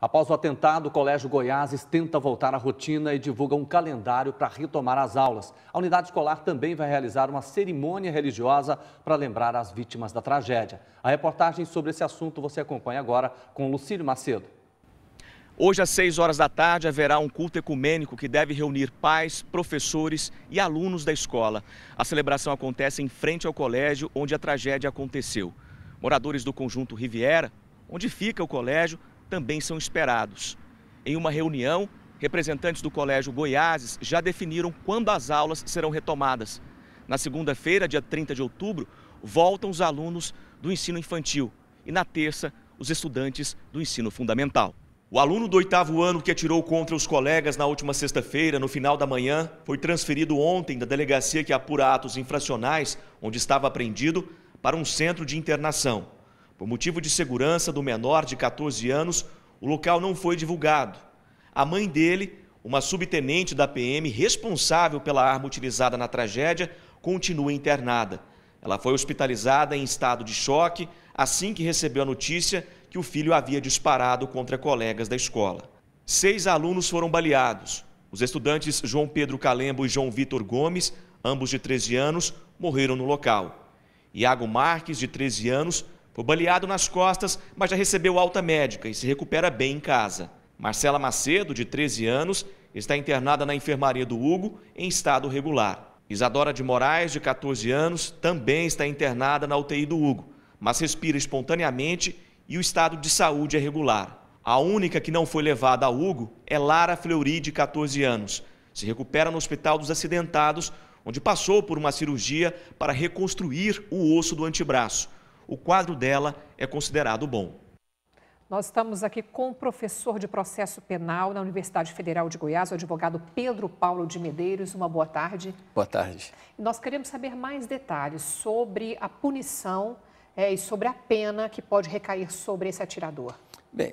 Após o atentado, o Colégio Goiáses tenta voltar à rotina e divulga um calendário para retomar as aulas. A unidade escolar também vai realizar uma cerimônia religiosa para lembrar as vítimas da tragédia. A reportagem sobre esse assunto você acompanha agora com Lucílio Macedo. Hoje, às 6 horas da tarde, haverá um culto ecumênico que deve reunir pais, professores e alunos da escola. A celebração acontece em frente ao colégio onde a tragédia aconteceu. Moradores do conjunto Riviera, onde fica o colégio, também são esperados. Em uma reunião, representantes do Colégio Goiáses já definiram quando as aulas serão retomadas. Na segunda-feira, dia 30 de outubro, voltam os alunos do ensino infantil e na terça, os estudantes do ensino fundamental. O aluno do 8º ano que atirou contra os colegas na última sexta-feira, no final da manhã, foi transferido ontem da delegacia que apura atos infracionais, onde estava apreendido, para um centro de internação. Por motivo de segurança do menor de 14 anos, o local não foi divulgado. A mãe dele, uma subtenente da PM responsável pela arma utilizada na tragédia, continua internada. Ela foi hospitalizada em estado de choque assim que recebeu a notícia que o filho havia disparado contra colegas da escola. 6 alunos foram baleados. Os estudantes João Pedro Calembo e João Vitor Gomes, ambos de 13 anos, morreram no local. Iago Marques, de 13 anos, foi baleado nas costas, mas já recebeu alta médica e se recupera bem em casa. Marcela Macedo, de 13 anos, está internada na enfermaria do Hugo em estado regular. Isadora de Moraes, de 14 anos, também está internada na UTI do Hugo, mas respira espontaneamente e o estado de saúde é regular. A única que não foi levada ao Hugo é Lara Fleury, de 14 anos. Se recupera no Hospital dos Acidentados, onde passou por uma cirurgia para reconstruir o osso do antebraço. O quadro dela é considerado bom. Nós estamos aqui com o professor de processo penal na Universidade Federal de Goiás, o advogado Pedro Paulo de Medeiros. Uma boa tarde. Boa tarde. Nós queremos saber mais detalhes sobre a punição e sobre a pena que pode recair sobre esse atirador. Bem,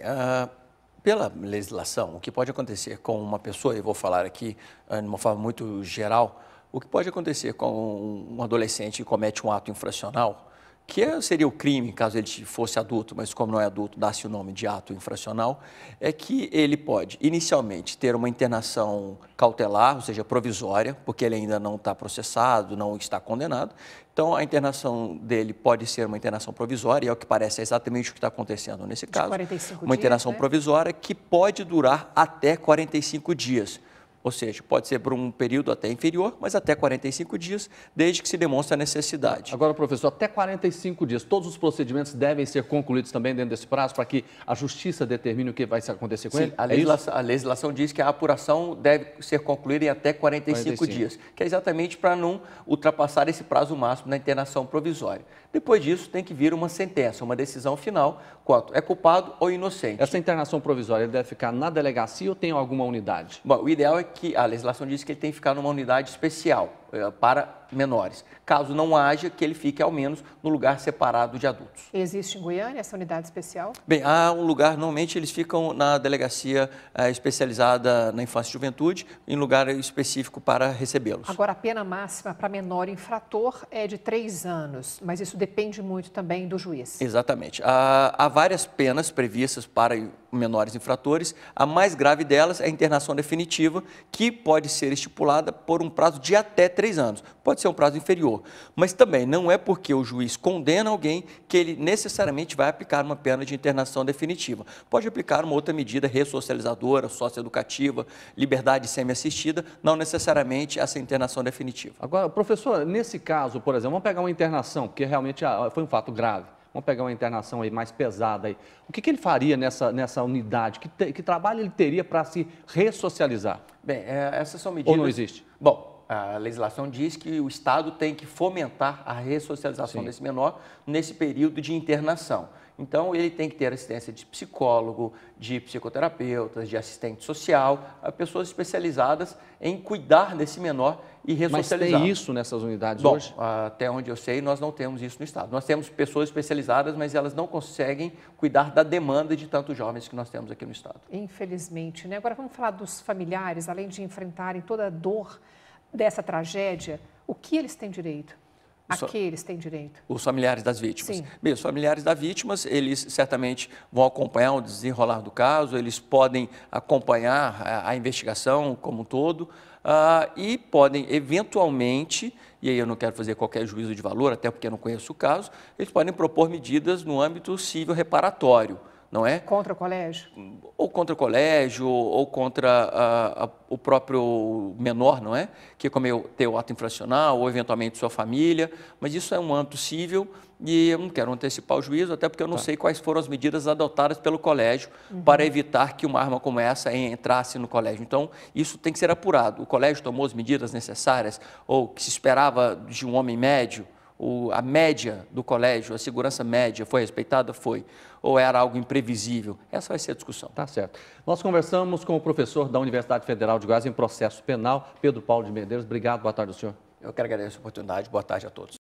pela legislação, o que pode acontecer com uma pessoa, eu vou falar aqui de uma forma muito geral, o que pode acontecer com um adolescente que comete um ato infracional, que seria o crime, caso ele fosse adulto, mas como não é adulto, dá-se o nome de ato infracional, é que ele pode, inicialmente, ter uma internação cautelar, ou seja, provisória, porque ele ainda não está processado, não está condenado. Então, a internação dele pode ser uma internação provisória, e é o que parece exatamente o que está acontecendo nesse caso. 45 uma dias, internação né? provisória que pode durar até 45 dias. Ou seja, pode ser por um período até inferior, mas até 45 dias, desde que se demonstre a necessidade. Agora, professor, até 45 dias, todos os procedimentos devem ser concluídos também dentro desse prazo para que a justiça determine o que vai acontecer com ele? A legislação diz que a apuração deve ser concluída em até 45 dias, que é exatamente para não ultrapassar esse prazo máximo da internação provisória. Depois disso, tem que vir uma sentença, uma decisão final, quanto é culpado ou inocente. Essa internação provisória ele deve ficar na delegacia ou tem alguma unidade? Bom, o ideal é que a legislação diz que ele tem que ficar numa unidade especial para menores. Caso não haja, que ele fique ao menos no lugar separado de adultos. Existe em Goiânia essa unidade especial? Bem, há um lugar, normalmente eles ficam na delegacia especializada na infância e juventude, em lugar específico para recebê-los. Agora, a pena máxima para menor infrator é de 3 anos, mas isso depende muito também do juiz. Exatamente. Há várias penas previstas para menores infratores. A mais grave delas é a internação definitiva, que pode ser estipulada por um prazo de até 3 anos. Pode ser um prazo inferior, mas também não é porque o juiz condena alguém que ele necessariamente vai aplicar uma pena de internação definitiva. Pode aplicar uma outra medida ressocializadora, socioeducativa, liberdade semi-assistida, não necessariamente essa internação definitiva. Agora, professor, nesse caso, por exemplo, vamos pegar uma internação, porque realmente foi um fato grave. Vamos pegar uma internação aí mais pesada aí. O que ele faria nessa unidade? Que trabalho ele teria para se ressocializar? Bem, essas são medidas... Ou não existe? Bom, a legislação diz que o Estado tem que fomentar a ressocialização desse menor nesse período de internação. Então, ele tem que ter assistência de psicólogo, de psicoterapeutas, de assistente social, pessoas especializadas em cuidar desse menor e ressocializar. Mas tem isso nessas unidades Bom, hoje? até onde eu sei, nós não temos isso no Estado. Nós temos pessoas especializadas, mas elas não conseguem cuidar da demanda de tantos jovens que nós temos aqui no Estado. Infelizmente, né? Agora, vamos falar dos familiares, além de enfrentarem toda a dor dessa tragédia, o que eles têm direito? A que eles têm direito? Os familiares das vítimas. Sim. Bem, os familiares das vítimas, eles certamente vão acompanhar o desenrolar do caso, eles podem acompanhar a investigação como um todo e podem, eventualmente, e aí eu não quero fazer qualquer juízo de valor, até porque eu não conheço o caso, eles podem propor medidas no âmbito civil reparatório, não é? Contra o colégio? Ou contra o colégio, ou contra o próprio menor, não é? Que cometeu o ato infracional, ou eventualmente sua família, mas isso é um âmbito civil e eu não quero antecipar o juízo, até porque eu não sei quais foram as medidas adotadas pelo colégio para evitar que uma arma como essa entrasse no colégio. Então, isso tem que ser apurado. O colégio tomou as medidas necessárias, ou que se esperava de um homem médio, a média do colégio, a segurança média foi respeitada? Foi. Ou era algo imprevisível? Essa vai ser a discussão. Tá certo. Nós conversamos com o professor da Universidade Federal de Goiás em processo penal, Pedro Paulo de Medeiros. Obrigado, boa tarde ao senhor. Eu que agradeço a oportunidade, boa tarde a todos.